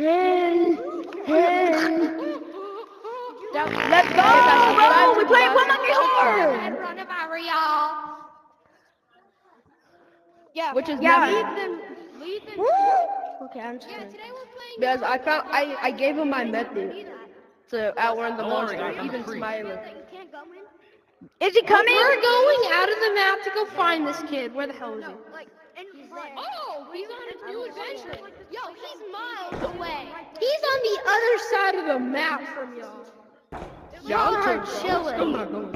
Hey, hey. Let's go, Hey, bro. We played One Monkey Hard. y'all. Yeah, Which is lead them. Okay, I'm just Yeah, kidding. today we're playing. Because I gave him my method to outrun the monster, even Smiley. Is he coming? We're going out of the map to go find this kid. Where the hell is he? Oh, he's on a new adventure. Yo, he's miles away. He's on the other side of the map from y'all. Yeah, Y'all are I'm still chilling. not going.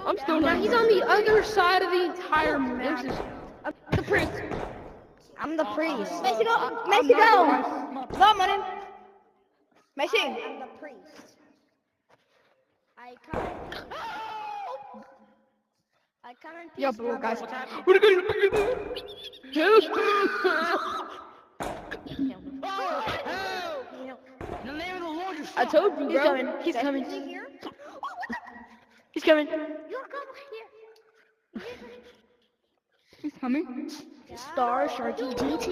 I'm still Now not he's going. on the other side of the entire map. The priest. I'm the priest. Messi go. Messi go. Go, money. Messi. I'm the priest. I come in peace. Yeah, bro, guys. I told you, bro. He's coming. Is he here? He's coming. You're coming here. He's coming. Star Sharky GT.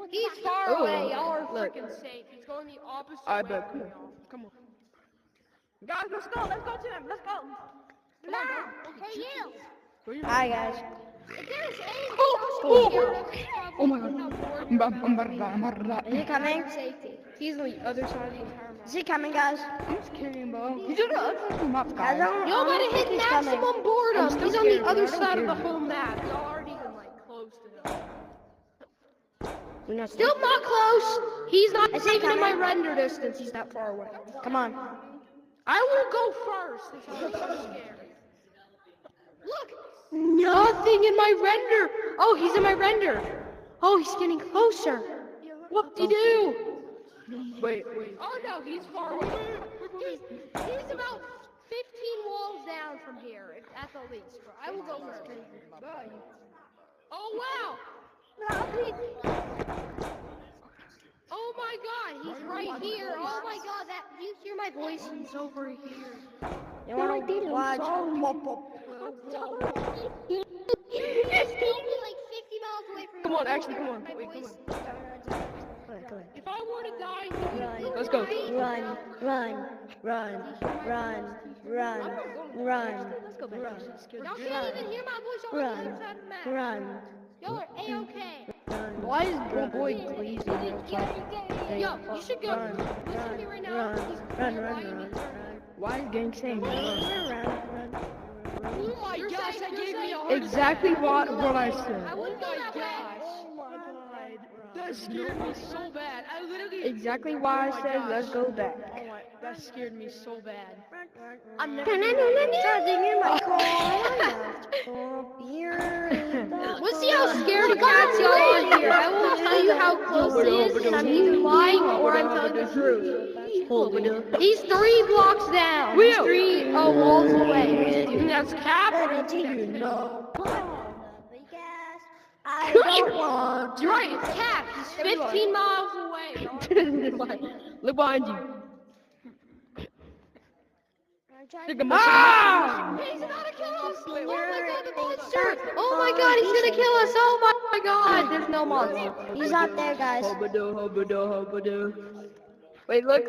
He's far Oh, away. Y'all are look. freaking safe. He's going the opposite I way. bet. Come on. Guys, let's go. Let's go to him. Let's go. Come on, bro. Hey, you. Hi, guys. If there's anything Oh my god. Is he coming? He's on the other side of the entire map. Is he coming, guys? I'm just kidding, bro. He's on the other side of the map, Guys, guys. Y'all gotta hit he's coming. maximum boredom. still He's on the scared, other bro. I don't side of the care. whole map. Y'all aren't even like close to him. We're not Still not close. He's not Is he even in my coming? render distance. He's that far away. Come on. I will go first if I'm so scared. Look, nothing in my render. Oh, he's in my render. Oh, he's getting closer. Whoop-de-doo. Wait. Oh no, he's far away. He's about 15 walls down from here, at the least. I will go first. Oh wow! Oh my God, he's right here. Oh my God, that you hear my voice? He's over here. You wanna watch? He's only like 50 miles away from Come you. on, actually, come on. My Wait, come voice. on. If I were to die, he would be Let's go. Run. Y'all can't even hear my voice over the other side of the map. Run. Y'all are A-okay. Why is bro boy glazing outside? Yo, you should go. Listen to me right now. He's Run. Why is gang saying Oh my gosh, that gave me a heart exactly what I I said? wouldn't go that way. Oh my god. That scared me so bad. I literally. Exactly why I said let's go back. Oh my, that scared me so bad. I'm never charging in my car. Let's see how scared cats y'all are here. I will tell you how close he is, and I'm either lying or I'm telling the truth. He's 3 blocks down. He's 3 walls away. That's cap. I don't want. You're right, it's cap. He's 15 miles away. Look behind you. Ah! He's about to kill us! Oh my God, the monster! Oh my God, he's gonna kill us! Oh my God, there's no monster. He's out there, guys. Hobado. Wait, look.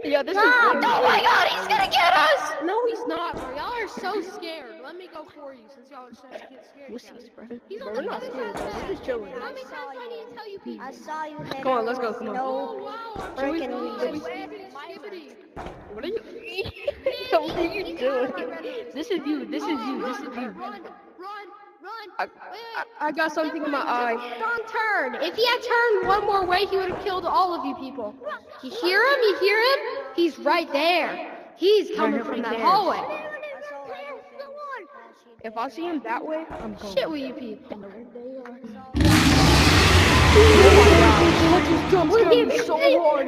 Yeah, this is Oh my God, he's gonna get us! No, he's not, bro. Y'all are so scared. Let me go for you, since y'all are so scared. Wussies, bro. He's on We're the not other scared, side bro. of the We're just chilling. How many times do I need to tell you people? I saw you there. Come on, let's go, come on. Oh No. wow, I'm Freaking skibbity. What are you? What are you doing? This is you. Run. I got something in my eye. Wrong turn. If he had turned one more way, he would have killed all of you people. You hear him? He's right there. He's coming from that hallway. If I see him that way, I'm going. Shit with you people. We're him so hard.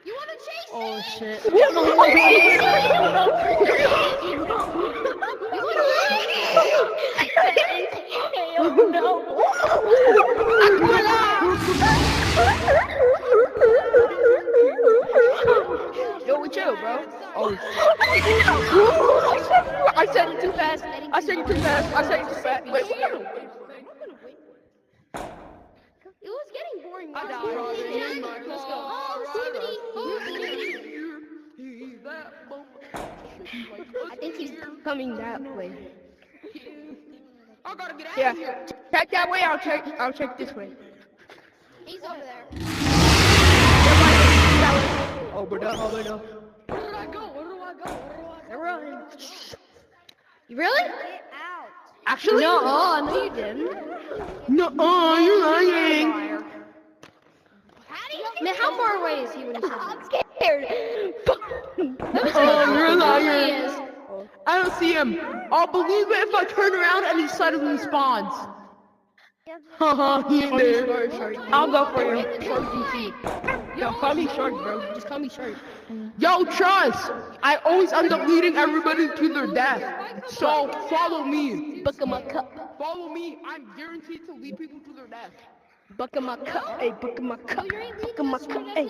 You want to chase Oh me? shit. You want to Yo, chill. bro. Oh. I said it too fast. I said it too fast. I said it too fast. Wait. It was getting boring. I died. Let's go. I think he's coming that way. I gotta get out Yeah. of here. Check that way. I'll check this way. He's over there. Over there. Where do I go? They're running. You really? Get out. Actually, No, no, you didn't. no. You're lying. How do you Man, how far away is he when he said that? I'm scared. You're lying. He is. I don't see him. I'll believe it if I turn around and he suddenly spawns. Haha, he ain't there. I'll go for you. Short DC. Yo, call me short, bro. Just call me short. Yo, trust. I always end up leading everybody to their death. So follow me. Book of my cup. Follow me. I'm guaranteed to lead people to their death. Book of my cup. Hey, book of my cup. Book of my cup. Hey,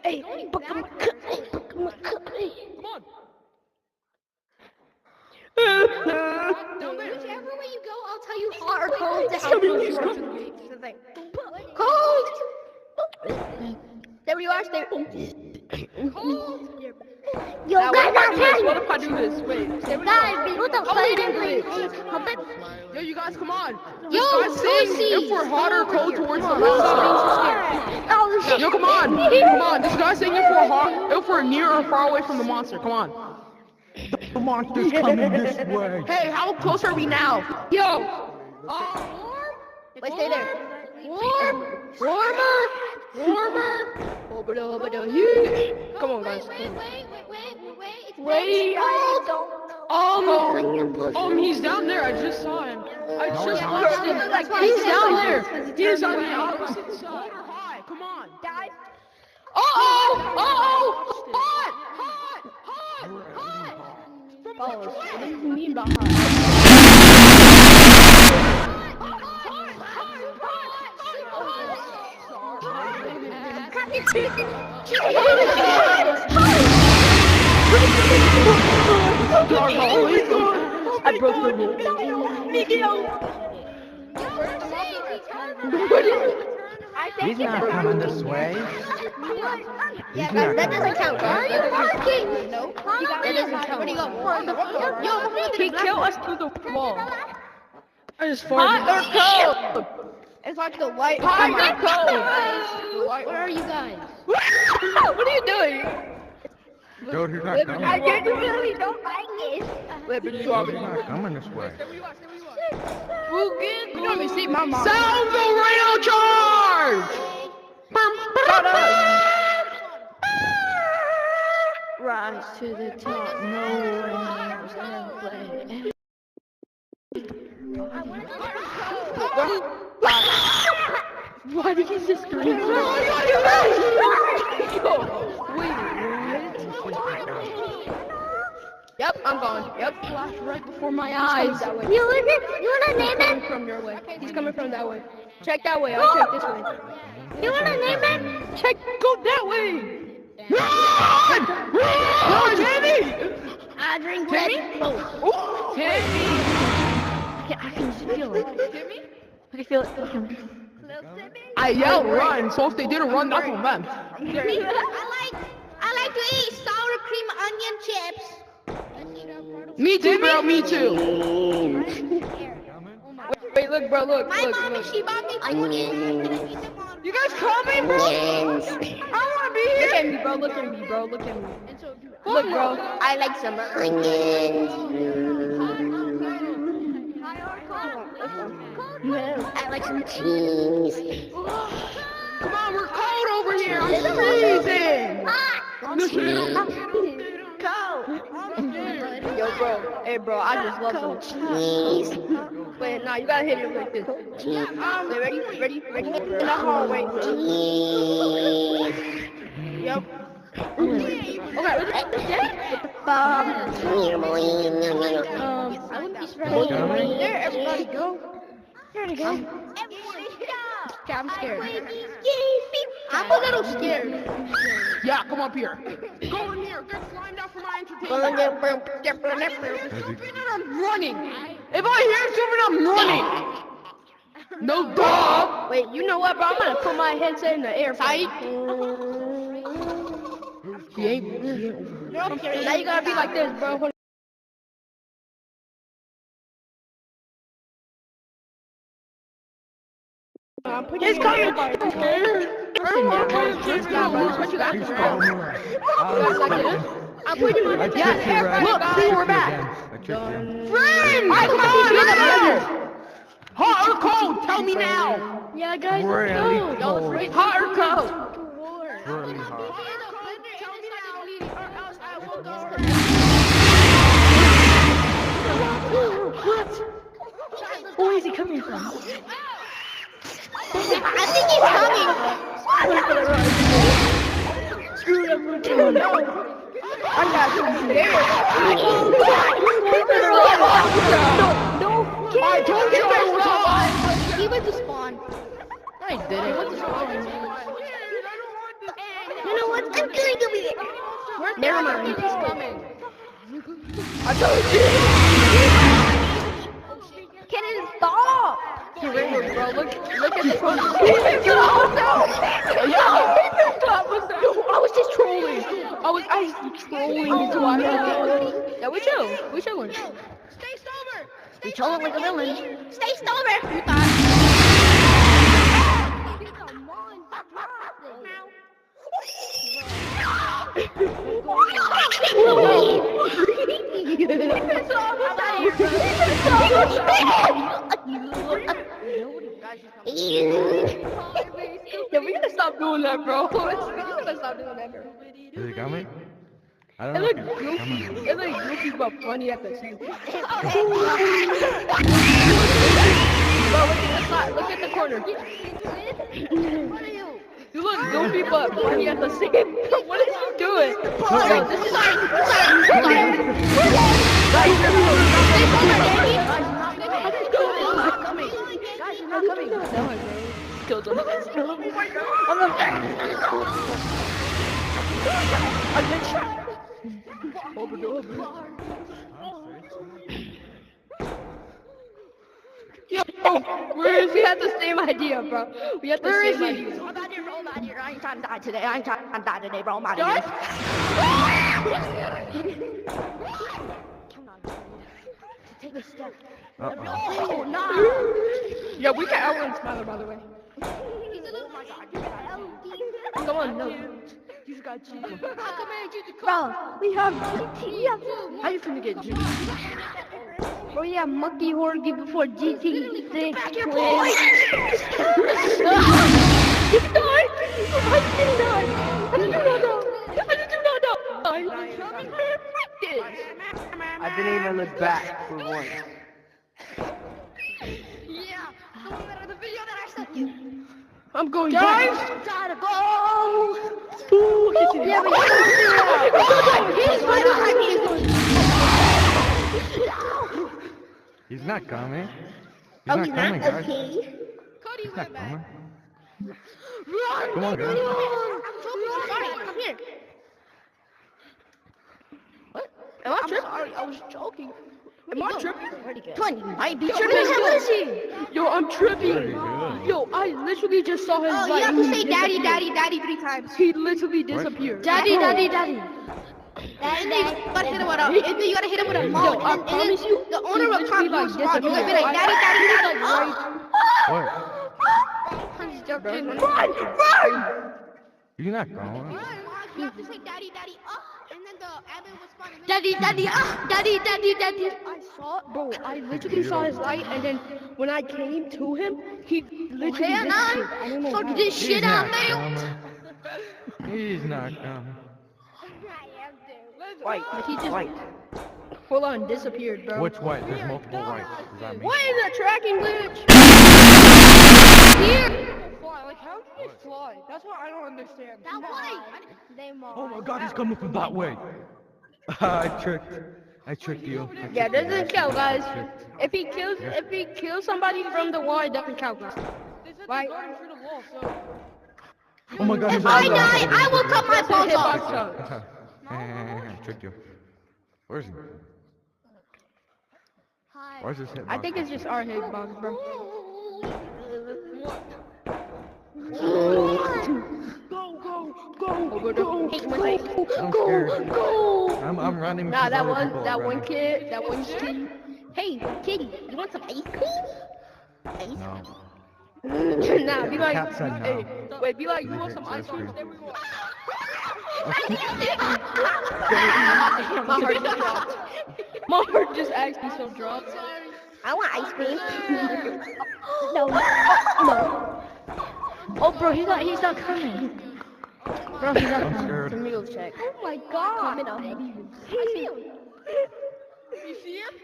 hey, book of my cup. Hey, book of my cup. Hey. Come on. Whichever way you go, I'll tell you hot or cold to help you. Cold. There you are. Stay. Yo, Now, guys, what if I do this? Wait. guys, what the fuck? Yo, you guys, come on. Yo, This guy's saying pussy. if we're hot or cold towards the monster. Oh, shit. Yo, come on. Come on. This guy's saying if we're near or far away from the monster. Come on. The monster's coming this way. Hey, how close are we now? Yo. Wait, stay there. Warmer. Over there. Yeah. Come on, guys. Wait. I don't know. Oh, he's down there. I just saw him. I just watched him. He's down there. He's on the opposite side. High. Come on. Guys, Hot. What do you mean by hot? I broke the rule. He's not coming this way. Yeah, that doesn't count. why are you barking? No, that doesn't count. Where do you go? Yo, he killed us through the wall. I just farted. Hot or cold? It's like the light. Hot or cold? Where are you guys? What are you doing? Dude, he's not coming. I genuinely don't like it. He's not coming this way. Let me see my mom. Sound the rail charge! Shut up! Rise to the top. No one knows how to play. Why did you just scream? Yep, I'm gone. Yep, flashed right before my eyes. You wanna name Coming it? from your way. He's coming from that way. Check that way. I'll check this way. You wanna name it? Check. Go that way. Run! Run, Timmy! I drink Timmy? Red Bull. Timmy! I can feel it. I can feel it. I yelled run, so if they didn't run, that's on them. I like to eat sour cream onion chips. Me too, bro. Me too. Wait, look, bro. Look. My Look. mommy, Look. she bought me onions. You guys coming, bro? I wanna be here. Look at me, bro. Look at me, bro. Look at me. Look, bro. I like some onions. I like some cheese. Come on, we're cold over here. I'm freezing. Yo, bro. Hey, bro. I just love some cheese. Wait, nah, you gotta hit it like this. Wait, ready? In the hallway. Yep. Okay, I wouldn't be surprised. There, everybody go. There we go. Everybody stop. Okay, I'm scared. I'm waving. Yay, beep, I'm a little scared. Yeah, come up here. Go in here. Get slimed out for my entertainment. I'm running. If I hear something, I'm running. No dog. Wait, you know what, bro? I'm gonna put my headset in the air. Tight. He ain't. Now you gotta be like this, bro. He's coming. What you got? He's calling me out. I'm putting you in the air. Look, see, we're back. I tricked you. Friend! Come on, hot or cold? Tell me now. Yeah, guys. Really go. cold. Hot or cold? Really hot. What? Where is he coming from? I think he's coming. Screw up with you. No. I got you. No. I told you I was hot. He went to spawn. I didn't. You know what? I'm killing him. Never mind. He's coming. I told you. Can it stop? Bro, look at the front. I was just trolling. I was trolling until I had Yeah, we chilling. Stay sober. We chilling like a villain. Stay sober. You thought. Yeah, we gotta stop doing that, bro. We gotta stop doing that, bro. Is he coming? I don't It know. look if he's goofy. coming. It look goofy but funny at the same time. Bro, look at the corner. You look goofy but funny at the same time. What is he doing? Bro, this is Guys, you're not coming. Killed him. Open the door. Yo, where is he? We had the same idea, bro. We had the same idea. Roll out here. I ain't trying to die today. I ain't trying to die today, bro. I'm out of Guys? here. Take a step. Uh-oh. Oh, no. Yeah, we can outrun Smiler, by the way. Oh my god, you got LD. Come on, no. You got cheese. Bro, we have GT. How you finna get cheese? Bro, yeah, Monkey Horgy before GT. Back here, boy. It's died! I didn't die! I did not die! I didn't even look back for once. Yeah, the video that I sent you. I'm going Guys! Gotta go. Yeah, but He's not coming. He's not coming, guys. He's not coming. Come on, guys. Come here. What? Am I tripping? Sorry, I was joking. Am I tripping? 20. I beat Yo, your where the hell name. is he? Yo, I'm tripping. Pretty good. Yo, I literally just saw his Oh, light. you have to He say daddy, disappeared. daddy, daddy 3 times. He literally disappeared. Daddy, daddy, daddy. And then you gotta hit him with a, and then you gotta hit him with a mug. Yo, I And then promise you, the owner will come like to spawn. You're gonna be disappear. like, daddy, daddy, daddy. What? I'm just joking. You're not going. You have to say daddy, daddy, and then the admin will spawn. Daddy, daddy, daddy, daddy, daddy. I saw, bro, I literally saw his light, and then when I came to him, he literally Hell disappeared. I don't know Fuck how. this He's shit out, not man. coming. He's not coming. White. He just, White. full on disappeared, bro. Which white? There's multiple whites. Does that mean? What is that tracking glitch? Here. Like, how do you fly? That's what I don't understand. That way. Oh my god, he's coming from that way. I tricked you. Yeah, doesn't count, guys. If he kills somebody from the wall, it doesn't count, guys. They said Right. they're guarding through the wall, so... Oh my god, If I die, I will cut my balls off. Tricked you. Where is he? Hi. Where's his hitbox? I think it's just our hitbox, bro. Go. I'm scared. I'm running. Nah, because that other one, people that are one running. kid, that one kid. Hey, kitty, you want some ice cream? No. Nah, be like, cat said no. hey, wait, be like, you I want hate some ice cream? ice There we go. My heart just actually so dropped. I want ice cream. No. Oh, bro, he's not coming. Bro, he's not I'm coming. scared. Let me go check. Oh my god. Coming up. You see him?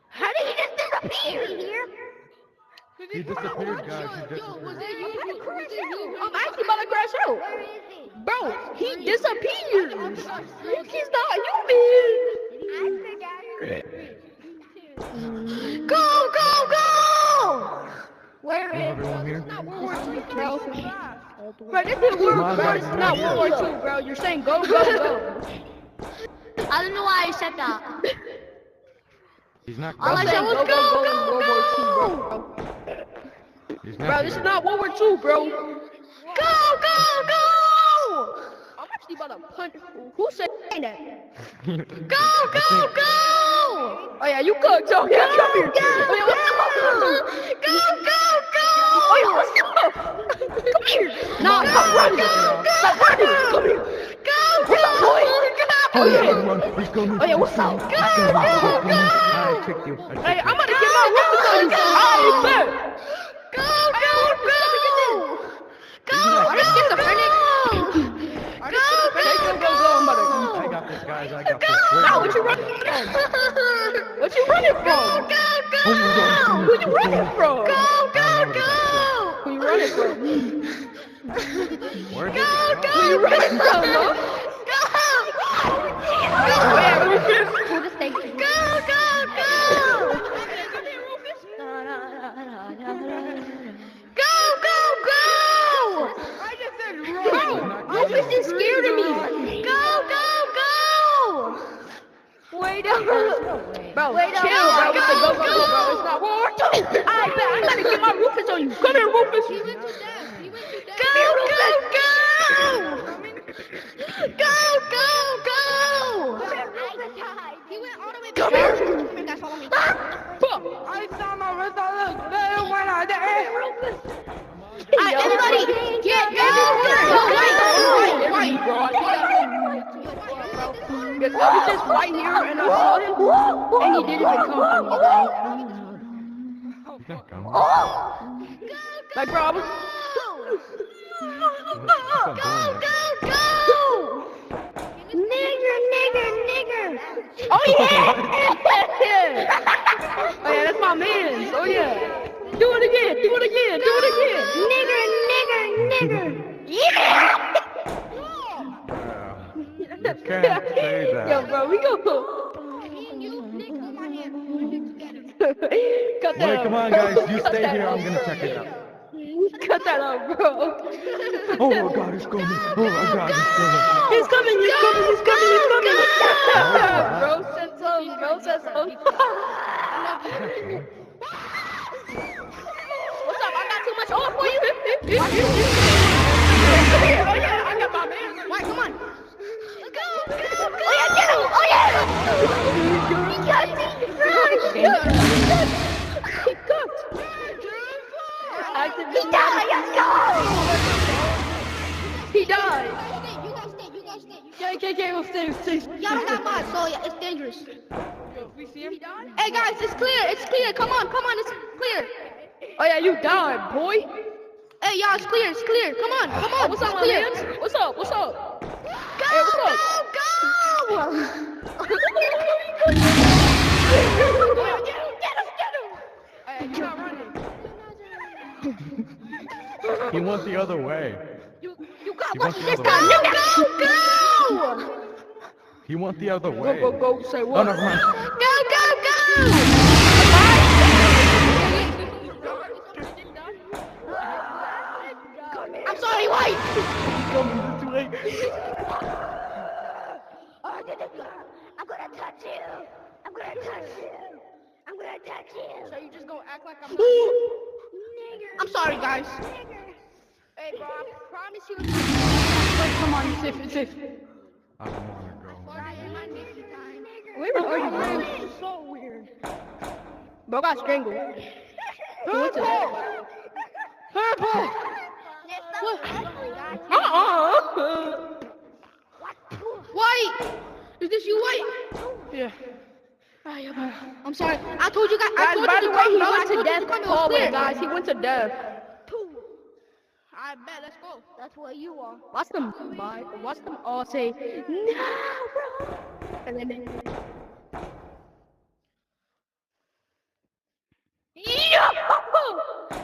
How did he just disappear? He disappeared, guys. He disappeared. I'm actually about to crash out. Where is he? Bro, he disappeared. He's not human. I forgot. Go! Where Is is everyone here? bro? Bro, this is World War, bro. It's not World War II, bro. You're saying go. I don't know why I said that. He's not. All I Saying said was go. go. He's not. Bro, this is not World War II, bro. Go! I'm actually about to punch. Who said that? Go! Oh yeah, you could, Joe. Yeah, come here. Oh yeah, what's up? Go! Oh yeah, what's up? Come here. Nah, stop running. Stop running. Come here. What's up, boy? Oh yeah, run. He's coming. Oh yeah, what's up? I tricked you. Hey, I'm gonna get my weapons on you. Alright, bet. Go! Are they schizophrenic? Are they schizophrenic? Go. I'm about I got this, guys. I got this. Nah, what you running from? What you running from? Oh my god. Who you running from? Who you running from? Where did it Who you running from, huh? Wait, let me finish. Pull the stake. I just said run. Rufus is scared of me. Go! Wait up. Bro, Wait up. chill, bro. We said go, bro. It's not World War II. I bet I'm gonna get my Rufus on you. Come here, Rufus. He went to death. Go! He went all the way back. Come here. Come here, guys, follow me. I saw my wrist. I look better when I did. Everybody, get Right, bro. I was just right here and I saw him, and he didn't even come for me, bro. He's not coming. Like, bro, I was... Nigger! Oh, yeah! Oh, yeah, that's my man. Oh, yeah. Do it again. Nigger! Yeah! You can't say that. Yo, bro, we go. Cut that Wait, out. come on, guys. You stay here. I'm gonna check it out. Cut that out, bro. Oh my god, he's coming. Oh my god, he's coming. He's coming. Bro said so. What's up? I got too much oil for you. Oh yeah, I got my man. Wait, come on. Oh yeah, get him! Oh yeah! He got me! He cooked. He died! Let's go! He died. You guys stay. Okay, we'll stay. Y'all don't got mods, so yeah, it's dangerous. We see him? Hey guys, it's clear. Come on, it's clear. Oh yeah, you died, boy. Hey y'all, it's clear. Come on. What's up, my man? What's up? Hey, what's up? Go! Hey, you're not running. He went the other way. You got He what? went the other way. He went the other way. Go. Say Oh, what? never mind. I'm sorry, wait. touch you. I'm gonna touch you. I'm gonna touch you. So you just gonna act like I'm not. Nigger. I'm sorry, guys. Nigger. Hey, bro, I promise you. Wait, come on, it's safe, it's safe. I don't want to go. Where are you, bro? This is so weird. Bro got strangled. What's it? Purple! White! Is this you, White? Yeah. I'm sorry. I told you guys. I told By you the to way, come, he bro. I went to told you death come hallway, upstairs. guys. He went to death. I bet. Let's go. That's where you are. Watch them buy. Watch them all say, "No, bro," and then they.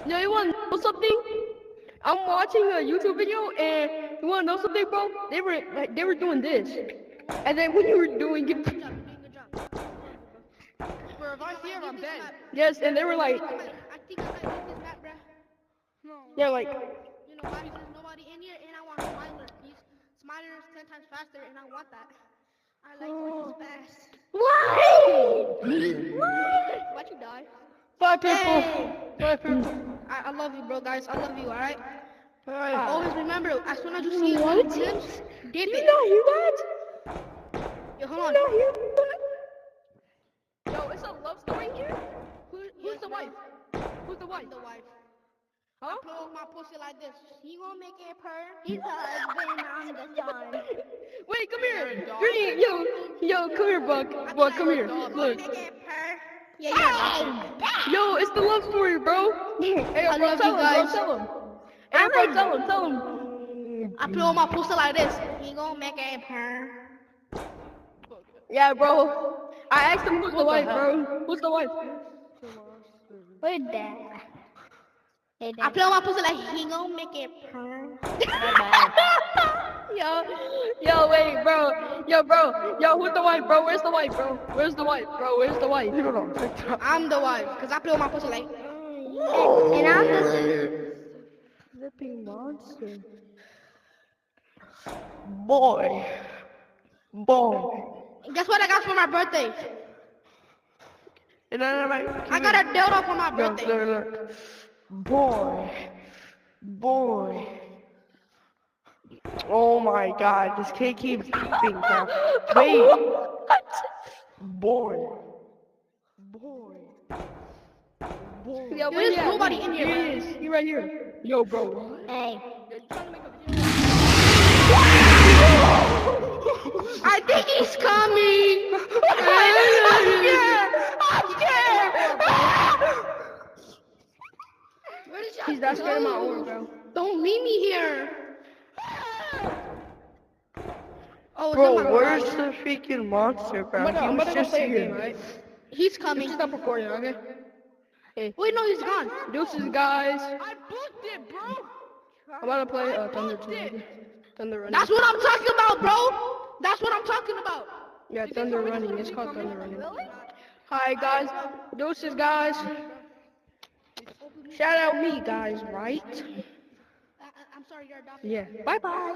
Yo, you wanna know something? I'm watching a YouTube video, and you wanna know something, bro? They were doing this, and then when you were doing it, Bro, if I see him, I'm dead. yes, and they were like, I think I like this map, bruh. yeah, like, You know why? Because there's nobody in here, and I want Smiler. Smiler's 10 times faster, and I want that. I like when he's fast. why? Why'd you die? Bye, people. Bye, people. I love you, bro, guys. I love you, alright? Alright. Always remember, as soon as you see What? it, dip You it. not hear that? Yo, hold on. You not hear that? Yo, it's a love story here. Who's the wife? Who's the wife? I'm the wife. Huh? Blow my pussy like this. He gonna make it purr. He's the husband, I'm the son. Wait, come here. Green, yo, come here, Buck. Buck, come here. Look. Make it purr. Yeah, yeah. Yo, it's the love story, bro. Hey, I bro, love tell you him, guys. bro, tell him. Hey, bro, tell him. I blow my pussy like this. He gonna make it purr. Yeah, bro. I asked him who's the wife, bro. Who's the wife? Where's that? I blow my pussy like he gonna make it purr. Yo, wait, bro. Yo, who's the wife, bro? Where's the wife, bro? Where's the wife, bro? Where's the wife? You don't know TikTok. I'm the wife, cause I blow my pussy like. And I'm the. Flipping monster. Boy. Guess what I got for my birthday? And then I'm like, I got a dildo for my birthday. look. Boy. Oh my god, this kid keeps beeping now. Wait. Boy. Yo, There's nobody in here, Here man. he is. He right here. Yo, bro. Hey. I think he's coming. I'm scared. He's not scared of my own, bro. Don't meet me here. Oh, Bro, it's in my where's garage. the freaking monster, bro? I'm He about was to go just play a here. game, right? He's Just coming. stop recording, okay? Hey, Wait, no, he's gone. deuces, guys. I booked it, bro. I'm about to play Thunder 2. Thunder Running. That's what I'm talking about, bro. That's what I'm talking about. Yeah, Thunder Running. It's called Thunder Running. Hi, guys. Deuces, guys. Shout out me, guys, right? I'm sorry, you're adopted. Yeah. Bye-bye.